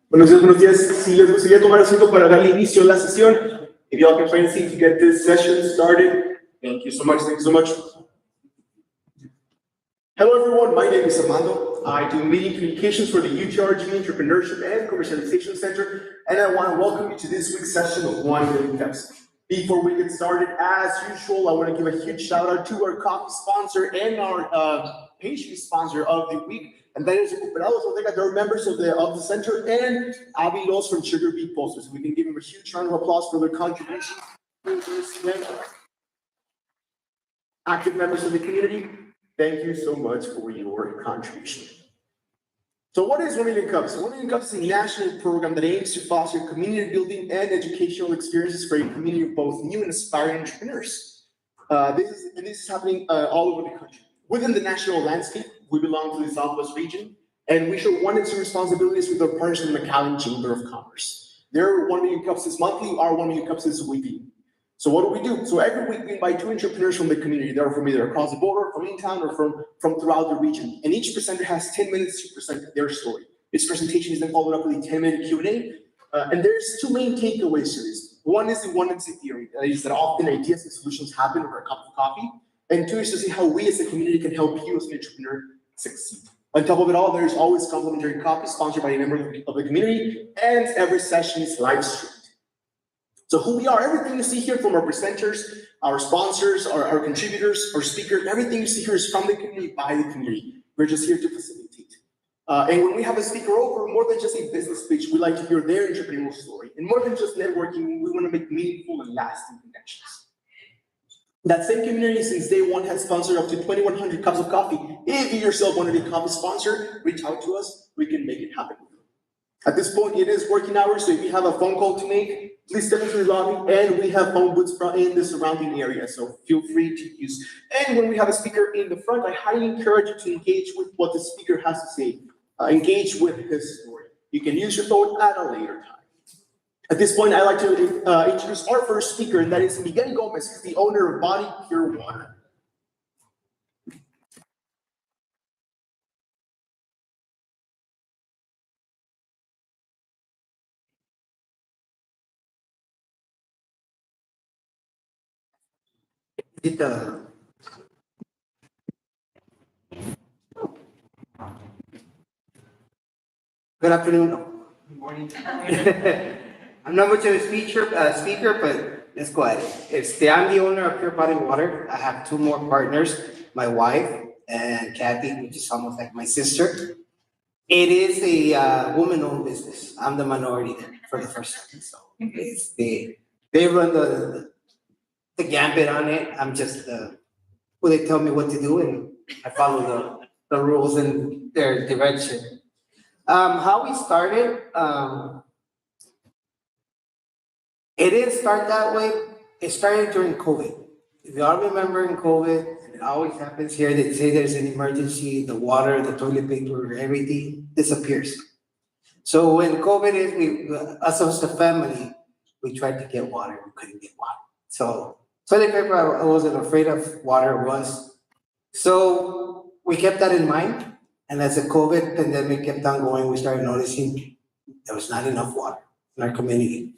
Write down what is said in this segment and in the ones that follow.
Buenos días. Si les gustaría tomar asiento para darle inicio a la sesión. If y'all can find a seat to get this session started. Thank you so much. Thank you so much. Hello, everyone. My name is Armando. I do media communications for the UTRG Entrepreneurship and Commercialization Center, and I want to welcome you to this week's session of 1 Million Cups. Before we get started, as usual, I want to give a huge shout out to our coffee sponsor and our pastry sponsor of the week, and that is Recuperados Bodega. They're members of the center, and Avilos from Sugar Beet Posters. We can give them a huge round of applause for their contribution. Active members of the community, thank you so much for your contribution. So what is 1 Million Cups? 1 Million Cups is a national program that aims to foster community building and educational experiences for a community of both new and aspiring entrepreneurs. This is happening all over the country. Within the national landscape, we belong to the Southwest region, and we share one and two responsibilities with our partners in the McAllen Chamber of Commerce. Their 1 Million Cups is monthly, our 1 Million Cups is weekly. So what do? So every week we invite two entrepreneurs from the community. They're from either across the border, from in town, or from throughout the region. And each presenter has 10 minutes to present their story. This presentation is then followed up with a 10-minute Q&A. And there's two main takeaways to this. One is the oneness theory. That is that often ideas and solutions happen over a cup of coffee. And two is to see how we as a community can help you as an entrepreneur succeed. On top of it all, there's always complimentary coffee sponsored by a member of the community. And every session is live streamed. So who we are, everything you see here from our presenters, our sponsors, our contributors, our speakers, everything you see here is from the community, by the community. We're just here to facilitate. And when we have a speaker over, more than just a business pitch, we like to hear their entrepreneurial story. And more than just networking, we want to make meaningful and lasting connections. That same community since day one has sponsored up to 2,100 cups of coffee. If you yourself want to be a coffee sponsor, reach out to us. We can make it happen. At this point, it is working hours, so if you have a phone call to make, please step into the lobby, and we have phone booths in the surrounding area, so feel free to use. And when we have a speaker in the front, I highly encourage you to engage with what the speaker has to say. Engage with his story. You can use your phone at a later time. At this point, I'd like to introduce our first speaker, and that is Miguel Gomez. He's the owner of Body Pure Water. Good afternoon. Good morning. I'm not much of a speaker, but let's go ahead. I'm the owner of Pure Body Water. I have two more partners, my wife and Kathy, which is almost like my sister. It is a woman-owned business. I'm the minority there for the first time. So they run the gambit on it. I'm just who they tell me what to do, and I follow the rules and their direction. How we started, it didn't start that way. It started during COVID. If you all remember in COVID, and it always happens here, they say there's an emergency, the water, the toilet paper, everything disappears. So when COVID is, us as a family, we tried to get water, we couldn't get water. So toilet paper, I wasn't afraid of, water was. So we kept that in mind. And as the COVID pandemic kept on going, we started noticing there was not enough water in our community.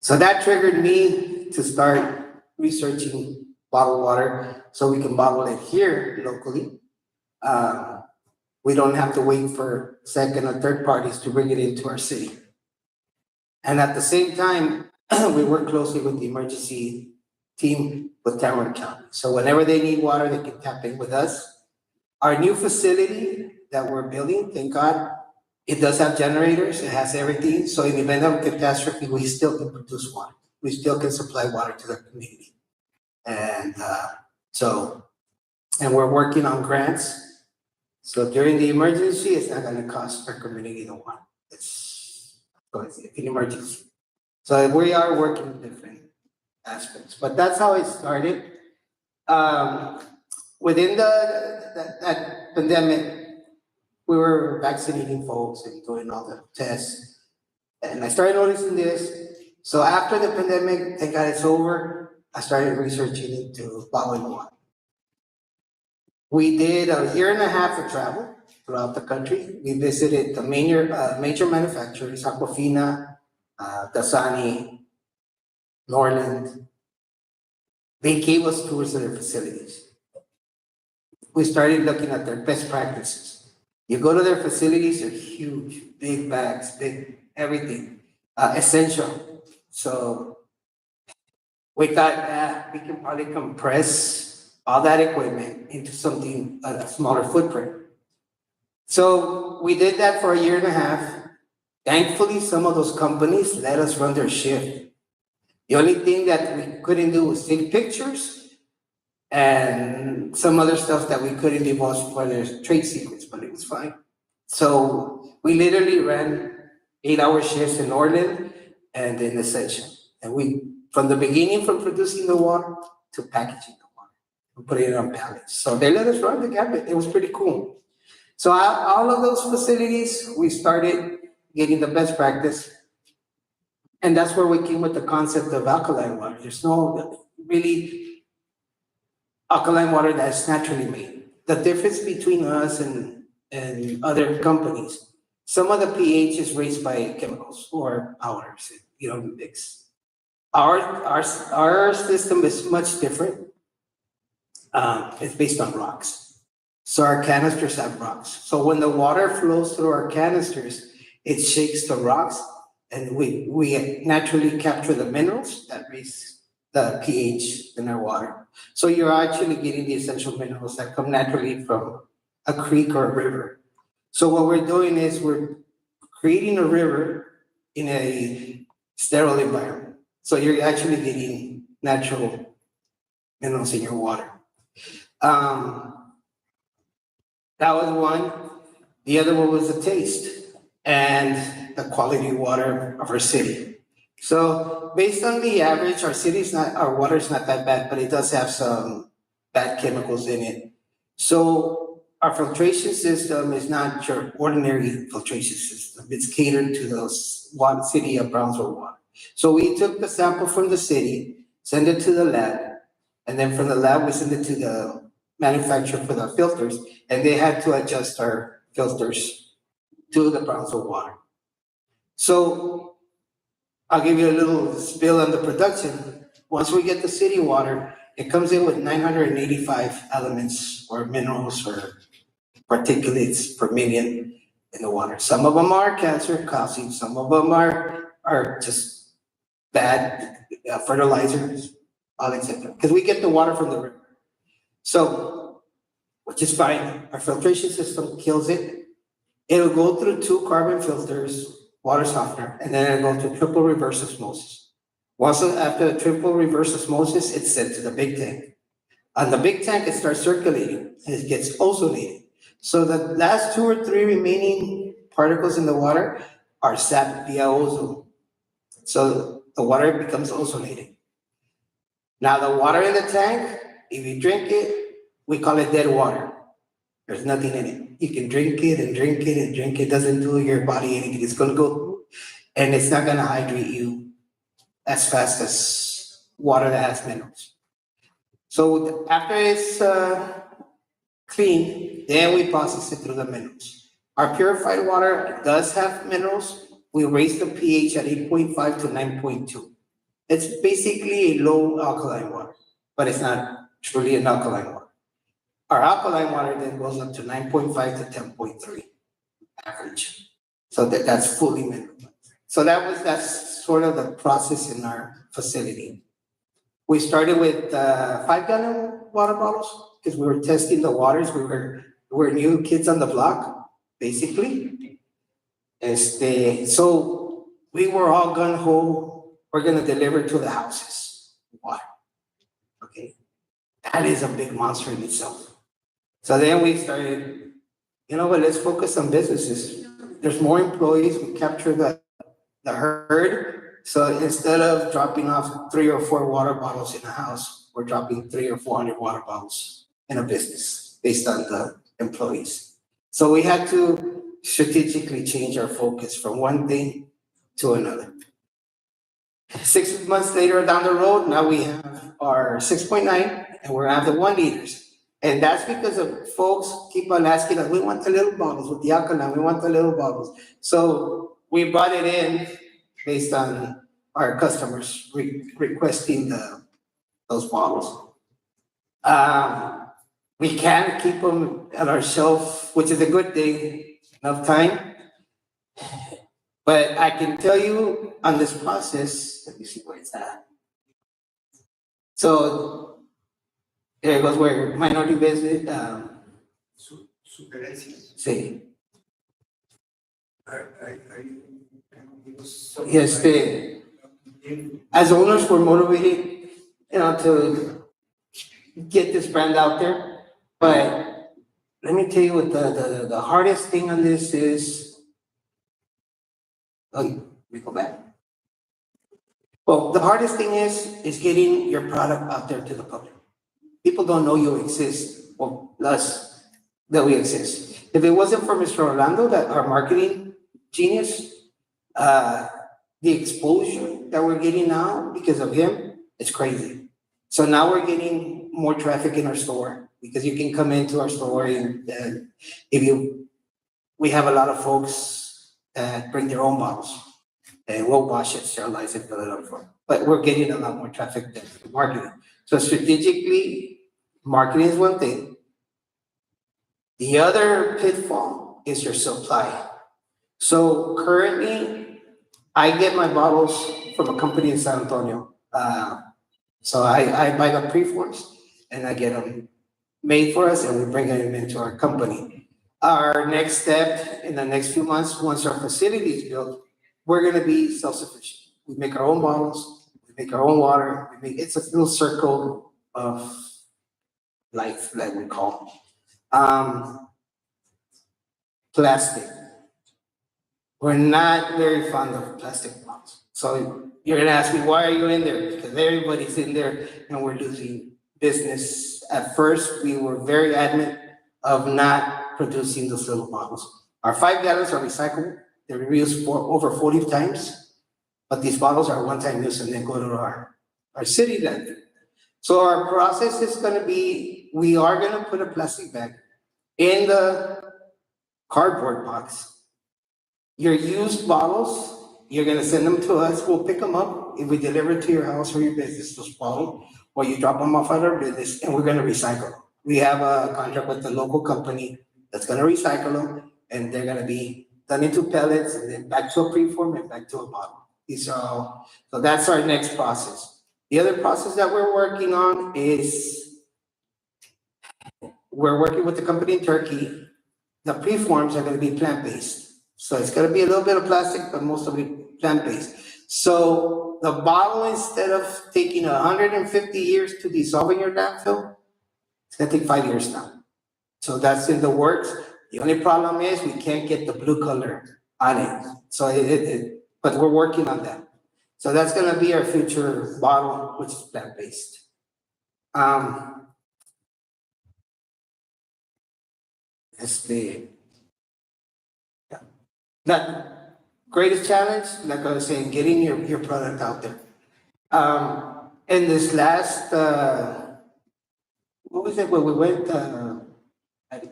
So that triggered me to start researching bottled water so we can bottle it here locally. We don't have to wait for second or third parties to bring it into our city. And at the same time, we work closely with the emergency team with Cameron County. So whenever they need water, they can tap in with us. Our new facility that we're building, thank God, it does have generators, it has everything. So in the event of catastrophe, we still can produce water. We still can supply water to the community. And and we're working on grants. So during the emergency, it's not gonna cost our community the water. So it's an emergency. So we are working in different aspects, but that's how it started. Within that pandemic, we were vaccinating folks and doing all the tests. And I started noticing this. So after the pandemic, thank God it's over, I started researching into bottled water. We did a year and a half of travel throughout the country. We visited the major manufacturers, Aquafina, Dasani, Norland. They gave us tours of their facilities. We started looking at their best practices. You go to their facilities, they're huge, big bags, big everything, essential. So we thought we can probably compress all that equipment into something, a smaller footprint. So we did that for a year and a half. Thankfully, some of those companies let us run their shift. The only thing that we couldn't do was take pictures and some other stuff that we couldn't divulge for their trade secrets, but it was fine. So we literally ran 8-hour shifts in Orland and in Ascension. And we, from the beginning, from producing the water to packaging the water, and putting it on pallets. So they let us run the gamut. It was pretty cool. So all of those facilities, we started getting the best practice. And that's where we came with the concept of alkaline water. There's no really alkaline water that's naturally made. The difference between us and other companies, some of the pH is raised by chemicals or powders, mix. Our system is much different. It's based on rocks. So our canisters have rocks. So when the water flows through our canisters, it shakes the rocks, and we naturally capture the minerals that raise the pH in our water. So you're actually getting the essential minerals that come naturally from a creek or a river. So what we're doing is we're creating a river in a sterile environment. So you're actually getting natural minerals in your water. That was one. The other one was the taste and the quality of water of our city. So based on the average, our water is not that bad, but it does have some bad chemicals in it. So our filtration system is not your ordinary filtration system. It's catered to the city of Brownsville water. So we took the sample from the city, send it to the lab, and then from the lab, we send it to the manufacturer for the filters, and they had to adjust our filters to the Brownsville water. So I'll give you a little spill on the production. Once we get the city water, it comes in with 985 elements or minerals or particulates per million in the water. Some of them are cancer causing, some of them are just bad fertilizers, all etc. Because we get the water from the river. So, which is fine. Our filtration system kills it. It'll go through 2 carbon filters, water softener, and then it'll go to triple reverse osmosis. Once after the triple reverse osmosis, it's sent to the big tank. On the big tank, it starts circulating and it gets ozonated. So the last 2 or 3 remaining particles in the water are sapped via ozone. So the water becomes ozonated. Now the water in the tank, if you drink it, we call it dead water. There's nothing in it. You can drink it and drink it and drink it. It doesn't do your body anything. It's going to go through, and it's not going to hydrate you as fast as water that has minerals. So after it's clean, then we process it through the minerals. Our purified water does have minerals. We raise the pH at 8.5 to 9.2. It's basically a low alkaline water, but it's not truly an alkaline water. Our alkaline water then goes up to 9.5 to 10.3 average. So that's fully mineralized. So that's sort of the process in our facility. We started with 5-gallon water bottles because we were testing the waters. We were new kids on the block, basically. So we were all gung ho. We're gonna deliver to the houses water. Okay, that is a big monster in itself. So then we started, you know what? Let's focus on businesses. There's more employees. We capture the herd. So instead of dropping off 3 or 4 water bottles in a house, we're dropping 300 or 400 water bottles in a business based on the employees. So we had to strategically change our focus from one thing to another. 6 months later down the road, now we have our 6.9 and we're at the 1 liters. And that's because of folks keep on asking us, we want the little bottles with the alkaline, we want the little bottles. So we brought it in based on our customers requesting those bottles. We can keep them at our shelf, which is a good thing, enough time. But I can tell you on this process, let me see where it's at. So there goes where minority business, sí. Yes, as owners, we're motivated, to get this brand out there. But let me tell you what the hardest thing on this is. Oh, let me go back. Well, the hardest thing is getting your product out there to the public. People don't know you exist, or us, that we exist. If it wasn't for Mr. Orlando, that our marketing genius, the exposure that we're getting now because of him, it's crazy. So now we're getting more traffic in our store because you can come into our store and we have a lot of folks that bring their own bottles and we'll wash it, sterilize it, fill it up for them. But we're getting a lot more traffic than marketing. So strategically, marketing is one thing. The other pitfall is your supply. So currently, I get my bottles from a company in San Antonio. So I buy the preforms and I get them made for us and we bring them into our company. Our next step in the next few months, once our facility is built, we're gonna be self-sufficient. We make our own bottles, we make our own water, it's a little circle of life that we call. Plastic. We're not very fond of plastic bottles. So you're gonna ask me, why are you in there? Because everybody's in there and we're losing business. At first, we were very adamant of not producing those little bottles. Our 5 gallons are recyclable. They're reused for over 40 times, but these bottles are one-time use and then go to our city landfill. So our process is gonna be, we are gonna put a plastic bag in the cardboard box. Your used bottles, you're gonna send them to us, we'll pick them up. If we deliver to your house or your business, those bottles, or you drop them off at our business, and we're gonna recycle them. We have a contract with the local company that's gonna recycle them, and they're gonna be done into pellets, and then back to a preform and back to a bottle. So that's our next process. The other process that we're working on is, we're working with the company in Turkey. The preforms are gonna be plant-based. So it's gonna be a little bit of plastic, but most of it plant-based. So the bottle, instead of taking 150 years to dissolve in your landfill, it's gonna take 5 years now. So that's in the works. The only problem is we can't get the blue color on it. So but we're working on that. So that's gonna be our future bottle, which is plant-based. That greatest challenge, like I was saying, getting your product out there. In this last, what was it, where we went,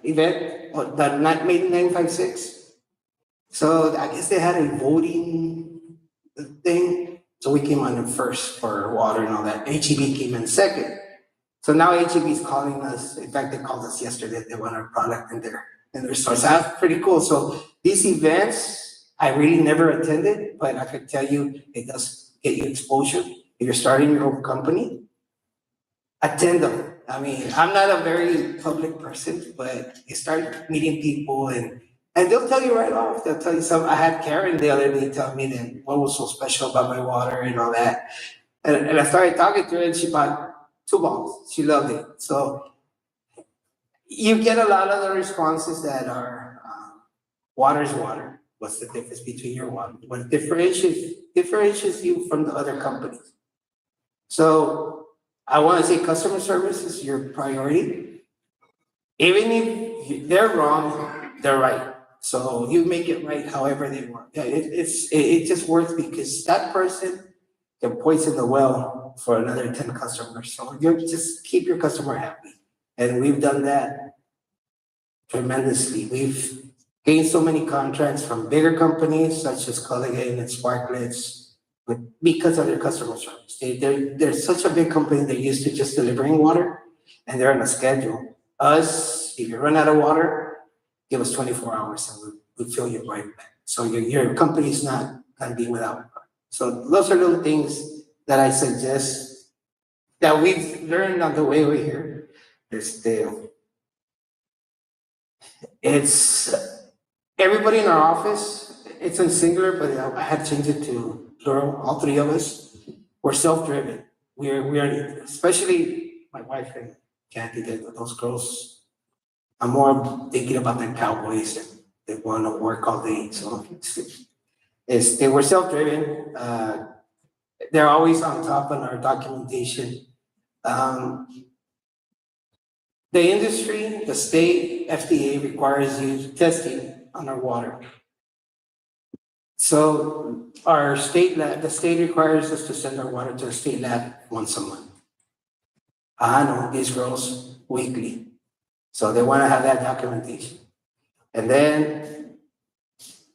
event, the night made 956. So I guess they had a voting thing. So we came on in first for water and all that. HEB came in second. So now HEB is calling us. In fact, they called us yesterday. They want our product in their store. So that's pretty cool. So these events, I really never attended, but I could tell you it does get you exposure. If you're starting your own company, attend them. I mean, I'm not a very public person, but you start meeting people and they'll tell you right off. They'll tell you something. I had Karen the other day tell me that what was so special about my water and all that. And I started talking to her and she bought 2 bottles. She loved it. So you get a lot of the responses that are water is water. What's the difference between your water? What differentiates you from the other companies? So I want to say customer service is your priority. Even if they're wrong, they're right. So you make it right however they want. Yeah, it just works because that person can poison the well for another 10 customers. So you just keep your customer happy. And we've done that tremendously. We've gained so many contracts from bigger companies such as Culligan and Sparklets, but because of their customer service. They're such a big company, they're used to just delivering water and they're on a schedule. Us, if you run out of water, give us 24 hours and we'll fill you right back. So your company's not gonna be without water. So those are little things that I suggest that we've learned on the way over here. It's everybody in our office, it's in singular, but I had changed it to plural, all 3 of us. We're self-driven. We're especially my wife and Kathy, those girls. I'm more thinking about the cowboys and they want to work all day. So they were self-driven. They're always on top of our documentation. The industry, the state, FDA requires you testing on our water. So our state lab, the state requires us to send our water to the state lab once a month. I know these girls weekly. So they want to have that documentation. And then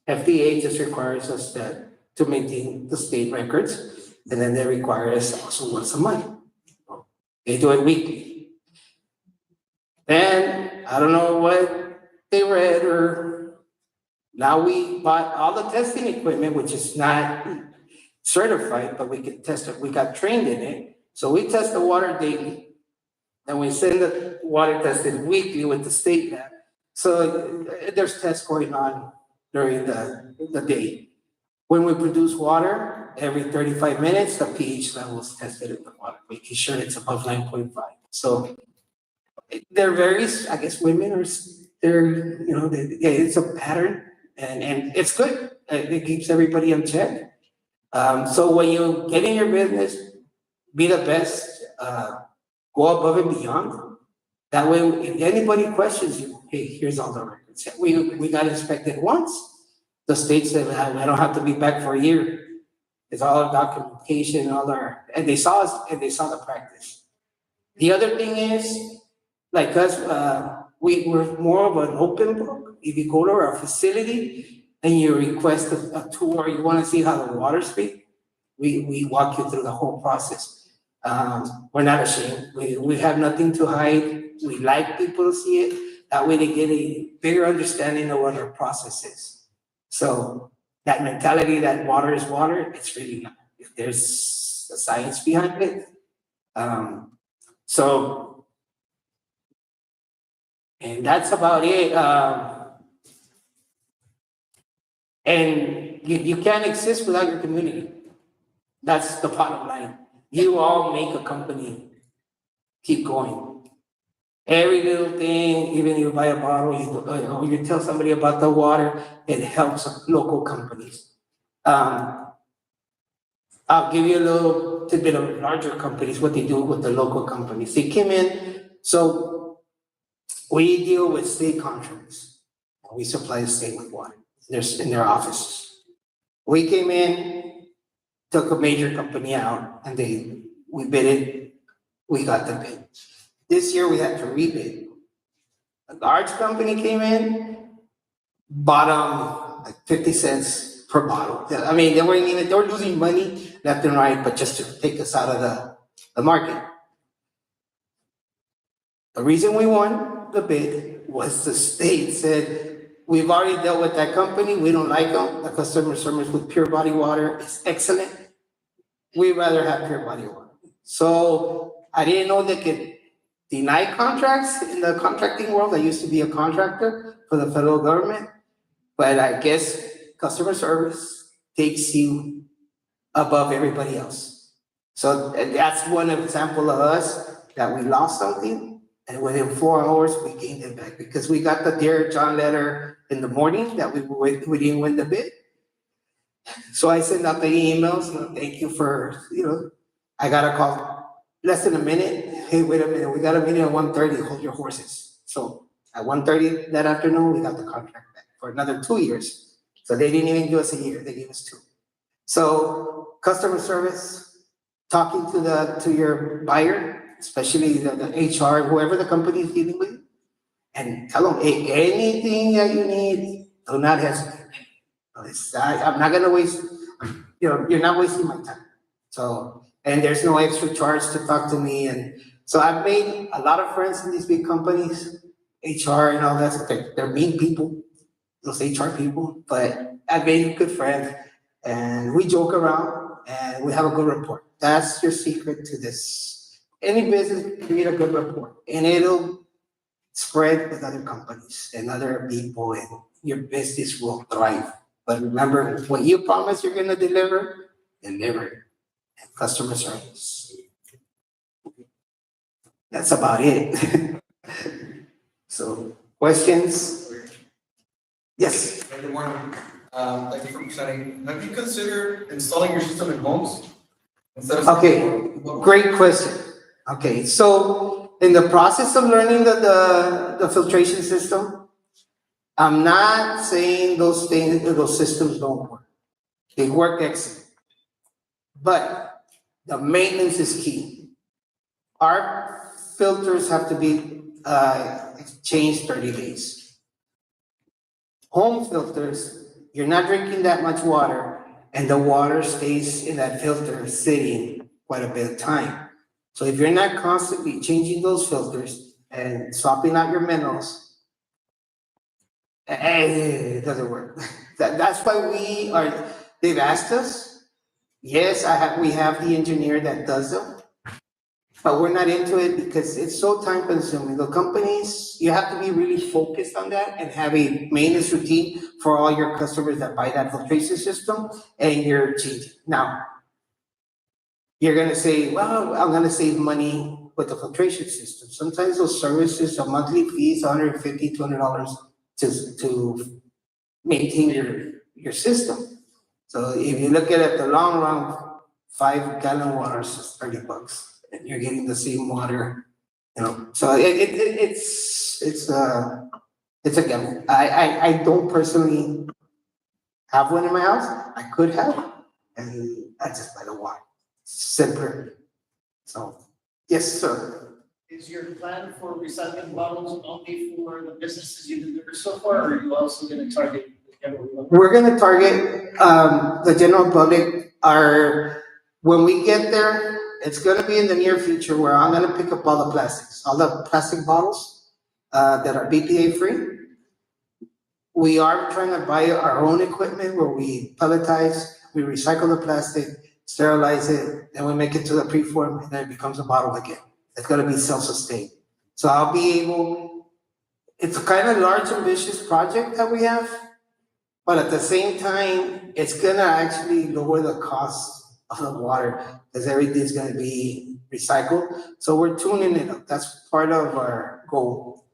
FDA just requires us to maintain the state records. And then they require us also once a month. They do it weekly. Then I don't know what they read or now we bought all the testing equipment, which is not certified, but we can test it. We got trained in it. So we test the water daily. And we send the water tested weekly with the state lab. So there's tests going on during the day. When we produce water, every 35 minutes, the pH level is tested in the water, making sure it's above 9.5. So they're very, I guess women are, it's a pattern and it's good. It keeps everybody in check. So when you get in your business, be the best, go above and beyond. That way, if anybody questions you, hey, here's all the records. We got inspected once. The state said, I don't have to be back for a year. It's all our documentation, and they saw us and they saw the practice. The other thing is, like us, we're more of an open book. If you go to our facility and you request a tour, you want to see how the water speaks, we walk you through the whole process. We're not ashamed. We have nothing to hide. We like people to see it. That way they get a bigger understanding of what our process is. So that mentality that water is water, it's really not. There's a science behind it. And that's about it. And you can't exist without your community. That's the bottom line. You all make a company keep going. Every little thing, even if you buy a bottle, you tell somebody about the water, it helps local companies. I'll give you a little tidbit of larger companies, what they do with the local companies. They came in, so we deal with state contracts. We supply the state with water in their offices. We came in, took a major company out, and we bid it, we got the bid. This year we had to rebid. A large company came in, bought like 50 cents per bottle. I mean, they were losing money left and right, but just to take us out of the market. The reason we won the bid was the state said, We've already dealt with that company. We don't like them. The customer service with Pure Body Water is excellent. We'd rather have Pure Body Water. So I didn't know they could deny contracts in the contracting world. I used to be a contractor for the federal government, but I guess customer service takes you above everybody else. So that's one example of us that we lost something, and within 4 hours we gained it back because we got the Dear John letter in the morning that we didn't win the bid. So I sent out the emails, thank you for, I got a call less than a minute. Hey, wait a minute, we got a meeting at 1:30, hold your horses. So at 1:30 that afternoon, we got the contract back for another 2 years. So they didn't even give us a year, they gave us 2. So customer service, talking to your buyer, especially the HR, whoever the company is dealing with, and tell them, hey, anything that you need, do not hesitate. I'm not gonna waste, you're not wasting my time. So, and there's no extra charge to talk to me. And so I've made a lot of friends in these big companies, HR and all that. They're mean people, those HR people, but I've made good friends and we joke around and we have a good rapport. That's your secret to this. Any business, create a good rapport and it'll spread with other companies and other people and your business will thrive. But remember, what you promise you're gonna deliver, deliver. And customer service. That's about it. So, questions? Yes. Good morning. Thank you for presenting. Have you considered installing your system in homes? Instead of Okay, great question. Okay, so in the process of learning the filtration system, I'm not saying those systems don't work. They work excellent. But the maintenance is key. Our filters have to be changed 30 days. Home filters, you're not drinking that much water and the water stays in that filter sitting quite a bit of time. So if you're not constantly changing those filters and swapping out your minerals, it doesn't work. That's why they've asked us. Yes, we have the engineer that does them, but we're not into it because it's so time consuming. The companies, you have to be really focused on that and have a maintenance routine for all your customers that buy that filtration system and you're changing. Now, you're gonna say, well, I'm gonna save money with the filtration system. Sometimes those services are monthly fees, $150, $200 to maintain your system. So if you look at it, the long run, 5-gallon water is $30, and you're getting the same water, So it's a gamble. I don't personally have one in my house. I could have, and I just buy the water. Simpler. So yes, sir. Is your plan for recycling bottles only for the businesses you deliver so far, or are you also gonna target everyone? We're gonna target the general public. When we get there, it's gonna be in the near future where I'm gonna pick up all the plastics, all the plastic bottles that are BPA free. We are trying to buy our own equipment where we pelletize, we recycle the plastic, sterilize it, then we make it to the preform, and then it becomes a bottle again. It's gonna be self-sustained. So I'll be able. It's a kind of large, ambitious project that we have. But at the same time, it's gonna actually lower the cost of the water because everything's gonna be recycled. So we're tuning it up. That's part of our goal.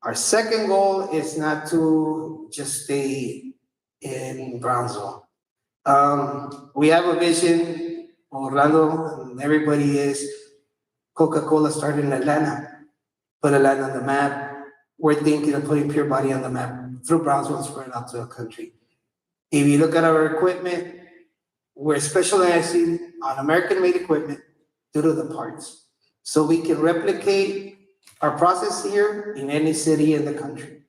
Our second goal is not to just stay in Brownsville. We have a vision, Orlando, and everybody is Coca-Cola started in Atlanta, put Atlanta on the map. We're thinking of putting Pure Body on the map through Brownsville and spread out to the country. If you look at our equipment, we're specializing on American-made equipment due to the parts. So we can replicate our process here in any city in the country.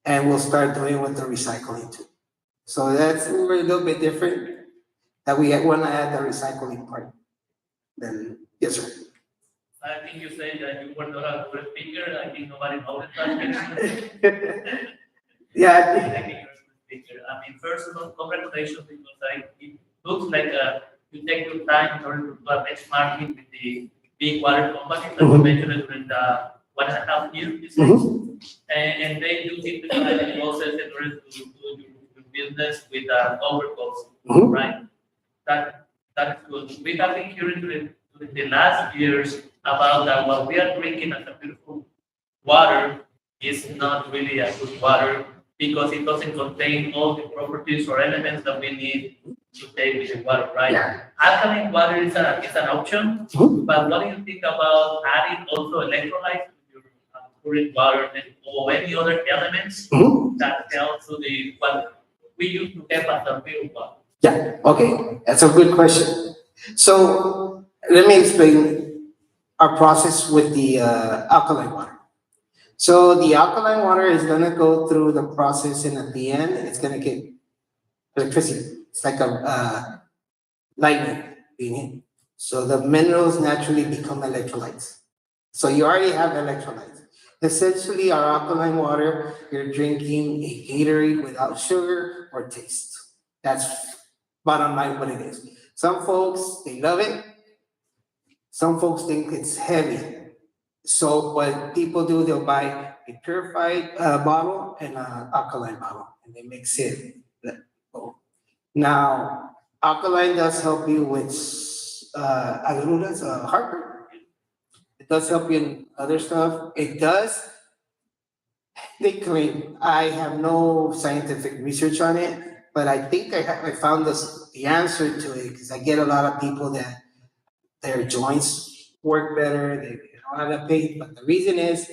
And we'll start doing with the recycling too. So we're a little bit different, that we want to add the recycling part. Then, yes, sir. I think you said that you were not a good speaker. I think nobody noticed that. Yeah, I think you're a good speaker. I mean, first of all, congratulations because it looks like you take your time in order to do a benchmarking with the big water companies that you Mhm. mentioned during the 1.5 years, you say. And they do simplify the process in order to do your business with lower costs, Mhm. right? That's good. We have been hearing during the last years about that what we are drinking as a beautiful water is not really a good water because it doesn't contain all the properties or elements that we need to take with the water, right? Yeah. Alkaline water is an option, Mhm. but what do you think about adding also electrolytes to your current water or any other elements Mhm. that help to the what we used to have as a pure water? Yeah, okay, that's a good question. So let me explain our process with the alkaline water. So the alkaline water is gonna go through the process and at the end, it's gonna get electricity. It's like a lightning being hit. So the minerals naturally become electrolytes. So you already have electrolytes. Essentially, our alkaline water, you're drinking a Gatorade without sugar or taste. That's bottom line what it is. Some folks, they love it. Some folks think it's heavy. So what people do, they'll buy a purified bottle and an alkaline bottle, and they mix it. Now, alkaline does help you with agruras, heartburn. It does help you in other stuff. It does. They claim I have no scientific research on it, but I think I found the answer to it because I get a lot of people that their joints work better. They don't have that pain, but the reason is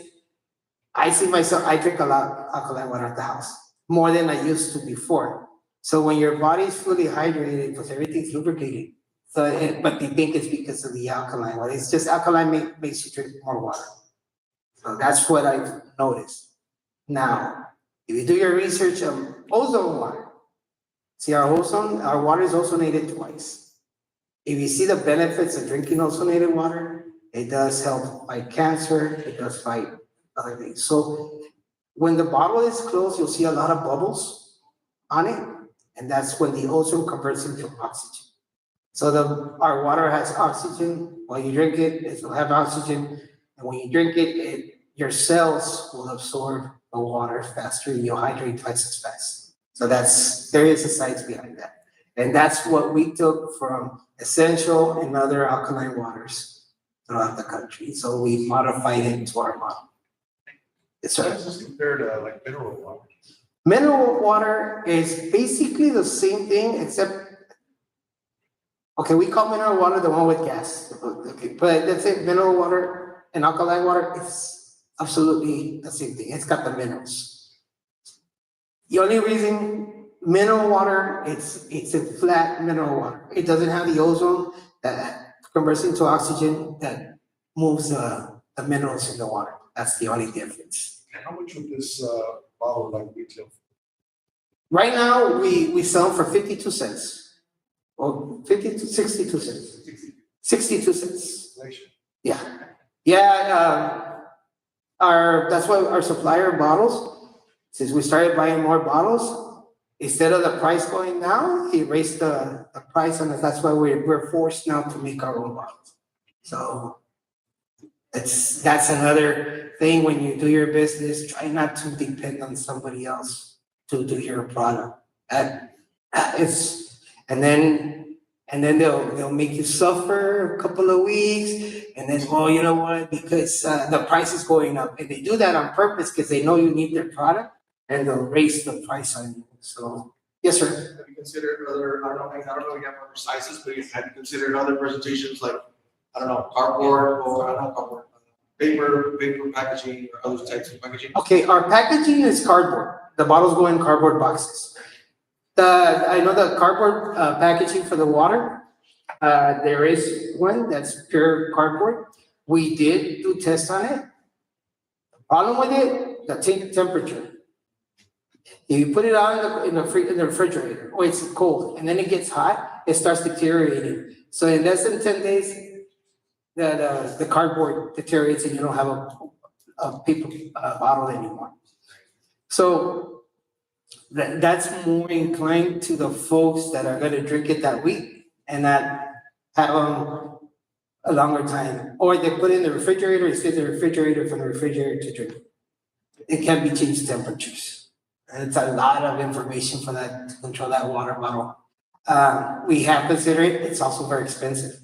I see myself. I drink a lot of alkaline water at the house more than I used to before. So when your body's fully hydrated, because everything's lubricated, but they think it's because of the alkaline water. It's just alkaline makes you drink more water. So that's what I've noticed. Now, if you do your research on ozone water, see our water is ozonated twice. If you see the benefits of drinking ozonated water, it does help fight cancer, it does fight other things. So when the bottle is closed, you'll see a lot of bubbles on it, and that's when the ozone converts into oxygen. So our water has oxygen. While you drink it, it will have oxygen, and when you drink it, your cells will absorb the water faster. You'll hydrate twice as fast. So there is a science behind that, and that's what we took from essential and other alkaline waters throughout the country. So we modified it into our model. Yes, How sir. does this compare to like mineral water? Mineral water is basically the same thing, except, okay, we call mineral water the one with gas. Okay, but let's say mineral water and alkaline water is absolutely the same thing. It's got the minerals. The only reason mineral water, it's a flat mineral water. It doesn't have the ozone that converts into oxygen that moves the minerals in the water. That's the only difference. And how much would this bottle like retail? Right now, we sell for 52 cents. Or 50 to 62 cents. 62 cents. Inflation. Yeah. Yeah, that's why our supplier bottles, since we started buying more bottles, instead of the price going down, he raised the price on it. That's why we're forced now to make our own bottles. So that's another thing when you do your business, try not to depend on somebody else to do your product. And then they'll make you suffer a couple of weeks, and then, well, you know what, because the price is going up, and they do that on purpose because they know you need their product, and they'll raise the price on you. So yes, sir. Have you considered other, I don't know if you have other sizes, but have you considered other presentations like, I don't know, cardboard or, I don't know, cardboard, paper packaging or other types of packaging? Okay, our packaging is cardboard. The bottles go in cardboard boxes. I know the cardboard packaging for the water. There is one that's pure cardboard. We did do tests on it. The problem with it, the temperature. If you put it out in the refrigerator, or it's cold, and then it gets hot, it starts deteriorating. So in less than 10 days, the cardboard deteriorates and you don't have a paper bottle anymore. So that's more inclined to the folks that are gonna drink it that week and not have a longer time. Or they put it in the refrigerator, it sits in the refrigerator for the refrigerator to drink. It can be changed temperatures. And it's a lot of information for that, to control that water bottle. We have considered it, it's also very expensive.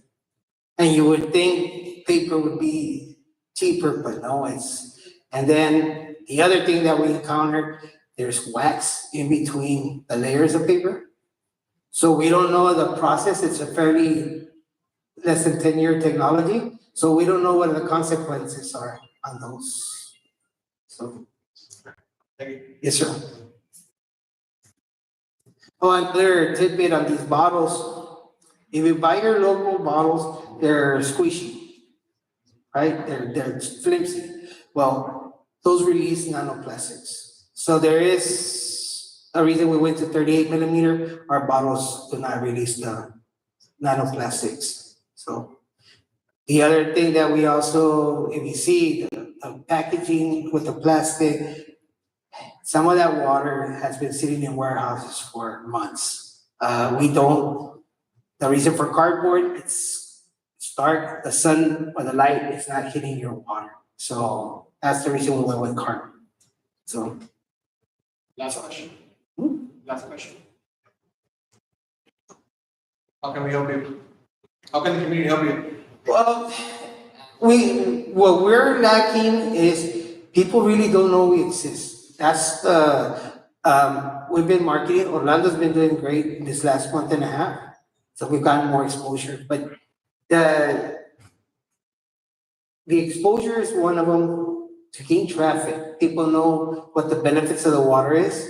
And you would think paper would be cheaper, but no, and then the other thing that we encountered, there's wax in between the layers of paper. So we don't know the process, it's a fairly less than 10-year technology, so we don't know what the consequences are on those. So, Thank you. yes, sir. Oh, another tidbit on these bottles, if you buy your local bottles, they're squishy, right? They're flimsy. Well, those release nanoplastics. So there is a reason we went to 38 millimeter. Our bottles do not release the nanoplastics. So the other thing that we also, if you see the packaging with the plastic, some of that water has been sitting in warehouses for months. The reason for cardboard, it's dark, the sun or the light is not hitting your water. So that's the reason we went with cardboard. So. Last question. Last question. How can we help you? How can the community help you? Well, what we're lacking is people really don't know we exist. That's we've been marketing. Orlando's been doing great this last month and a half, so we've gotten more exposure. But the exposure is one of them to gain traffic. People know what the benefits of the water is.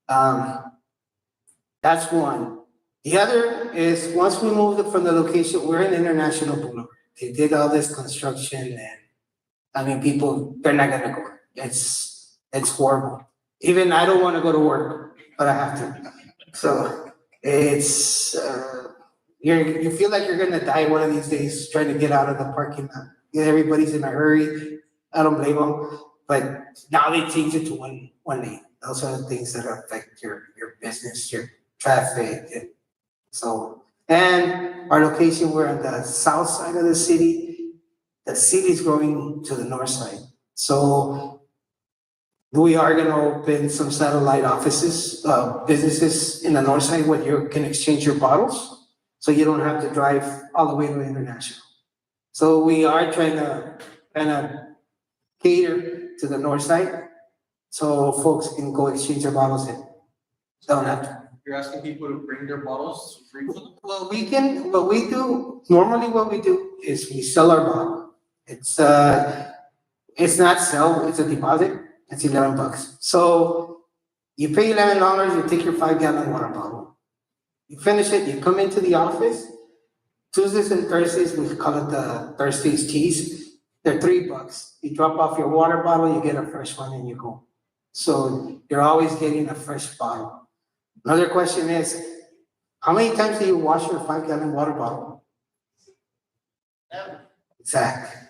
That's one. The other is once we moved it from the location, we're in International Boulevard. They did all this construction and I mean, people, they're not gonna go. It's horrible. Even I don't wanna go to work, but I have to. So it's, you feel like you're gonna die one of these days trying to get out of the parking lot. Yeah, everybody's in a hurry. I don't blame them. But now they changed it to one lane. Those are the things that affect your business, your traffic. So, and our location, we're on the south side of the city. The city is growing to the north side. So we are gonna open some satellite offices, businesses in the north side where you can exchange your bottles. So you don't have to drive all the way to International. So we are trying to kind of cater to the north side. So folks can go exchange their bottles and don't have to. You're asking people to bring their bottles free for them? Well, what we do is we sell our bottle. It's not sell, it's a deposit. It's $11. So you pay $11, you take your 5-gallon water bottle. You finish it, you come into the office. Tuesdays and Thursdays, we call it the Thursdays teas. They're $3. You drop off your water bottle, you get a fresh one and you go. So you're always getting a fresh bottle. Another question is, how many times do you wash your 5-gallon water bottle? Never. Exactly.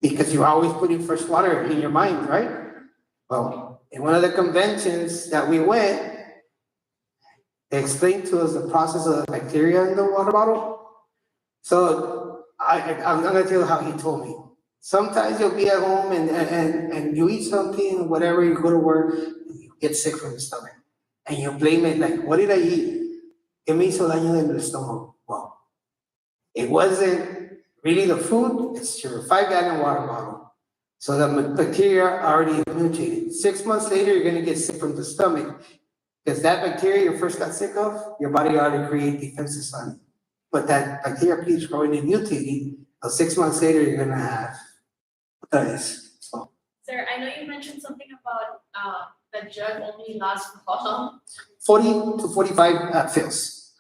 Because you're always putting fresh water in your mind, right? Well, in one of the conventions that we went, they explained to us the process of the bacteria in the water bottle. So I'm gonna tell you how he told me. Sometimes you'll be at home and you eat something, whatever, you go to work, you get sick from the stomach. And you blame it like, what did I eat? ¿Qué me hizo daño en el estómago? Well, it wasn't really the food, it's your 5-gallon water bottle. So the bacteria already mutated. 6 months later, you're gonna get sick from the stomach. Because that bacteria you first got sick of, your body already created defenses on it. But that bacteria keeps growing and mutating, so 6 months later, you're gonna have this. So, Sir, I know you mentioned something about the jug only lasts for how long? 40 to 45 fills.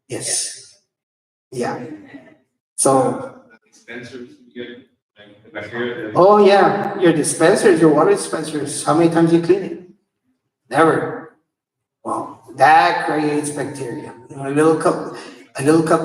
Yes. Yeah. So, Dispensers, you get like the bacteria. oh yeah, your dispensers, your water dispensers, how many times you clean it? Never. Well, that creates bacteria. You know, a little cup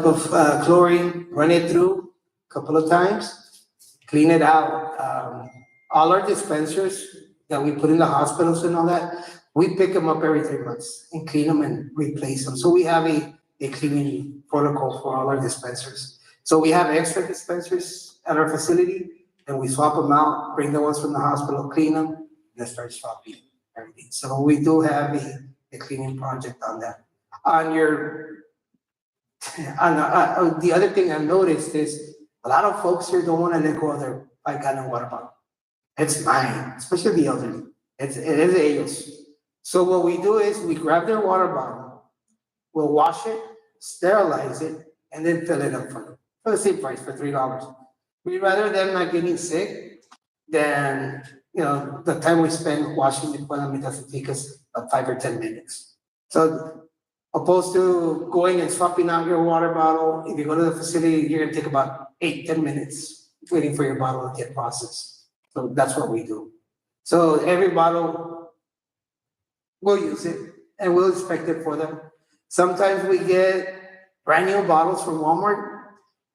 of chlorine, run it through, couple of times, clean it out. All our dispensers that we put in the hospitals and all that, we pick them up every 3 months and clean them and replace them. So we have a cleaning protocol for all our dispensers. So we have extra dispensers at our facility and we swap them out, bring the ones from the hospital, clean them, and then start swapping everything. So we do have a cleaning project on that. On the other thing I've noticed is a lot of folks here don't want to let go of their 5-gallon water bottle. It's mine, especially the elderly. It is ellos. So what we do is we grab their water bottle, we'll wash it, sterilize it, and then fill it up for the same price, for $3. We'd rather them not getting sick than, the time we spend washing it for them. It doesn't take us 5 or 10 minutes. So opposed to going and swapping out your water bottle, if you go to the facility, you're gonna take about 8-10 minutes waiting for your bottle to get processed. So that's what we do. So every bottle, we'll use it and we'll inspect it for them. Sometimes we get brand new bottles from Walmart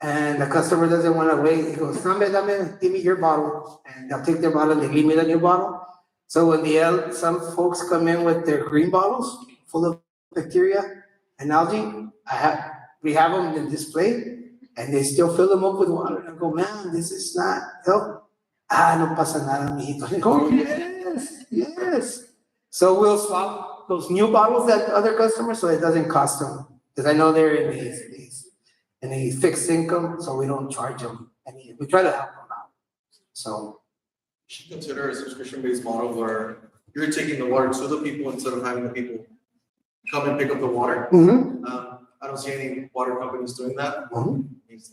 and the customer doesn't want to wait. He goes, dame, give me your bottle. And they'll take their bottle and they give me the new bottle. So when some folks come in with their green bottles full of bacteria and algae, we have them in display and they still fill them up with water. And I go, man, this is not help. No pasa nada, mijito. They go, yes. So we'll swap those new bottles at other customers so it doesn't cost them. Because I know they're in a fixed income, so we don't charge them. And we try to help them out. So. You should consider a subscription-based model where you're taking the water to the people instead of having the people come and pick up the water. Mm-hmm. I don't see any water companies doing that. Mm-hmm.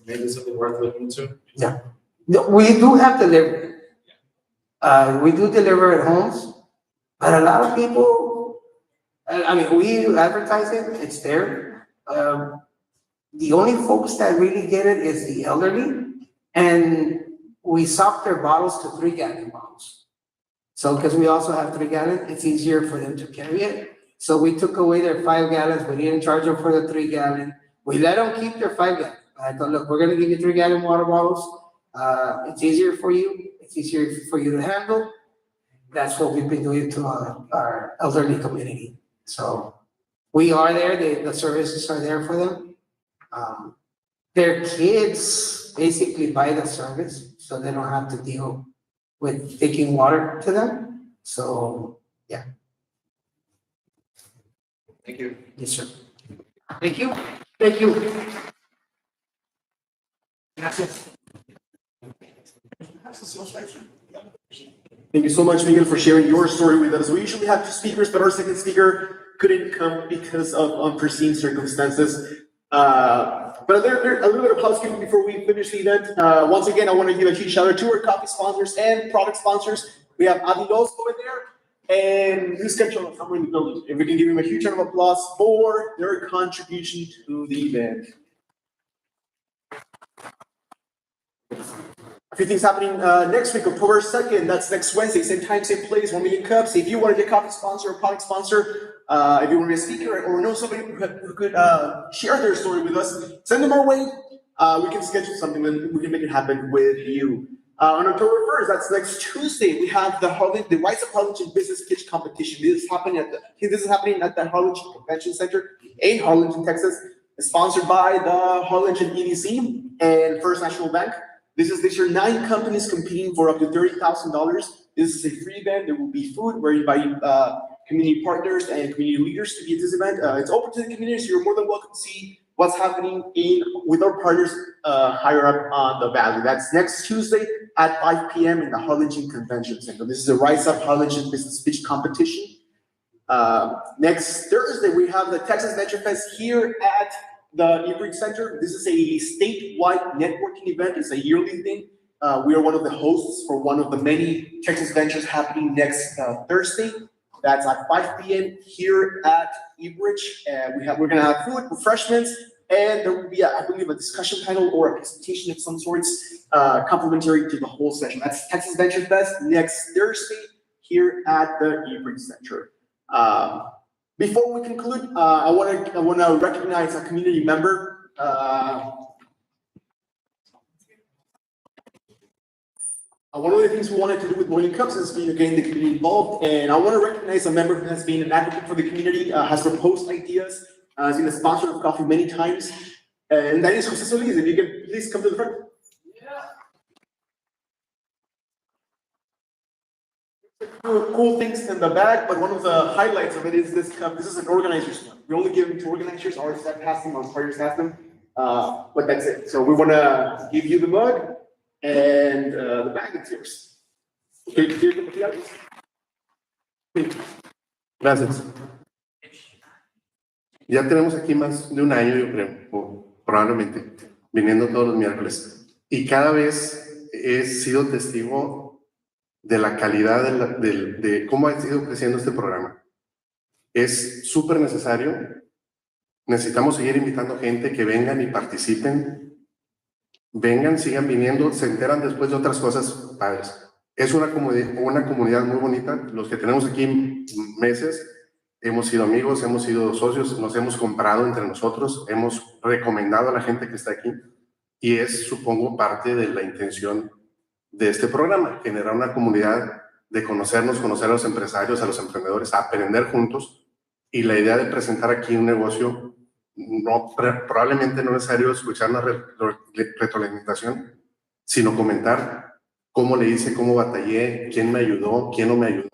Maybe it's something worth looking into. Yeah. We do have delivery. We do deliver at homes, but a lot of people, we advertise it, it's there. The only folks that really get it is the elderly, and we swap their bottles to 3-gallon bottles. So, because we also have 3-gallon, it's easier for them to carry it. So we took away their 5 gallons, we didn't charge them for the 3-gallon. We let them keep their 5-gallon. I thought, look, we're gonna give you 3-gallon water bottles. It's easier for you. It's easier for you to handle. That's what we've been doing to our elderly community. So we are there. The services are there for them. Their kids basically buy the service, so they don't have to deal with taking water to them. So yeah. Thank you. Yes, sir. Thank you. Thank you. Gracias. Thank you so much, Miguel, for sharing your story with us. We usually have 2 speakers, but our second speaker couldn't come because of unforeseen circumstances. But a little bit of housekeeping before we finish the event. Once again, I want to give a huge shout out to our coffee sponsors and product sponsors. We have Adilos over there and News Control somewhere in the building. If we can give them a huge round of applause for their contribution to the event. A few things happening next week, October 2nd. That's next Wednesday, same time, same place, 1 Million Cups. If you want to be a coffee sponsor or product sponsor, if you want to be a speaker or know somebody who could share their story with us, send them our way. We can schedule something and we can make it happen with you. On October 1st, that's next Tuesday, we have the Rise of Harlingen Business Pitch Competition. This is happening at the Harlingen Convention Center in Harlingen, Texas. It's sponsored by the Harlingen EDC and First National Bank. This year 9 companies competing for up to $30,000. This is a free event. There will be food. We're inviting community partners and community leaders to be at this event. It's open to the community, so you're more than welcome to see what's happening with our partners higher up on the valley. That's next Tuesday at 5 p.m. in the Harlingen Convention Center. This is the Rise Up Harlingen Business Pitch Competition. Next Thursday, we have the Texas Venture Fest here at the Ebridge Center. This is a statewide networking event. It's a yearly thing. We are one of the hosts for one of the many Texas Ventures happening next Thursday. That's at 5 p.m. here at Ebridge. We're gonna have food, refreshments, and there will be, I believe, a discussion panel or a presentation of some sorts, complementary to the whole session. That's Texas Venture Fest next Thursday here at the Ebridge Center. Before we conclude, I want to recognize a community member. One of the things we wanted to do with Million Cups is be getting the community involved, and I want to recognize a member who has been an advocate for the community, has proposed ideas, has been a sponsor of coffee many times, and that is Jose Solis. If you can please come to the front. Cool things in the back, but one of the highlights of it is this cup. This is an organizer's one. We only give them to organizers. Our staff has them, our players have them, but that's it. So we want to give you the mug, and the bag is yours. Okay, Gracias. Ya tenemos aquí más de un año, yo creo, o probablemente, viniendo todos los miércoles. Y cada vez he sido testigo de la calidad de cómo ha ido creciendo este programa. Es súper necesario. Necesitamos seguir invitando gente que vengan y participen. Vengan, sigan viniendo, se enteran después de otras cosas padres. Es una comunidad muy bonita. Los que tenemos aquí meses, hemos sido amigos, hemos sido socios, nos hemos comprado entre nosotros, hemos recomendado a la gente que está aquí y es, supongo, parte de la intención de este programa, generar una comunidad de conocernos, conocer a los empresarios, a los emprendedores, aprender juntos, y la idea de presentar aquí un negocio, probablemente no es necesario escuchar una retroalimentación, sino comentar cómo le hice, cómo batallé, quién me ayudó, quién no me ayudó,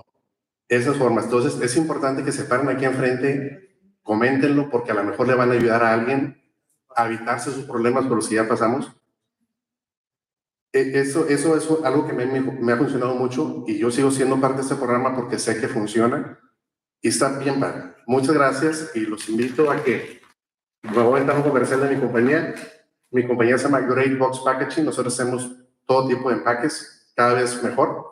esas formas. Entonces es importante que se paren aquí enfrente, coméntenlo, porque a lo mejor le van a ayudar a alguien a evitarse sus problemas por los que ya pasamos. Eso es algo que me ha funcionado mucho y yo sigo siendo parte de este programa porque sé que funciona y está bien padre. Muchas gracias y los invito a que me voy a dar un comercial de mi compañía. Mi compañía se llama Great Box Packaging. Nosotros hacemos todo tipo de empaques, cada vez mejor.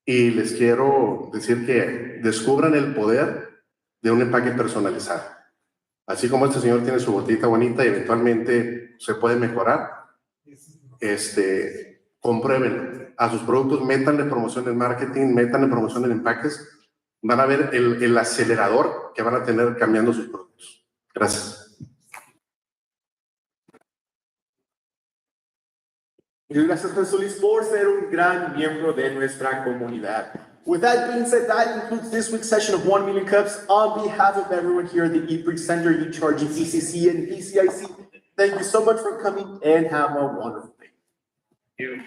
Y les quiero decir que descubran el poder de un empaque personalizado. Así como este señor tiene su botita bonita y eventualmente se puede mejorar, compruébenlo. A sus productos, métanle promoción en marketing, métanle promoción en empaques. Van a ver el acelerador que van a tener cambiando sus productos. Gracias. Gracias, José Solis, por ser un gran miembro de nuestra comunidad. With that being said, that concludes this week's session of 1 Million Cups. On behalf of everyone here at the eBridge Center, eCharging, ECC, and PCIC, thank you so much for coming and have a wonderful day. No,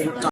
no.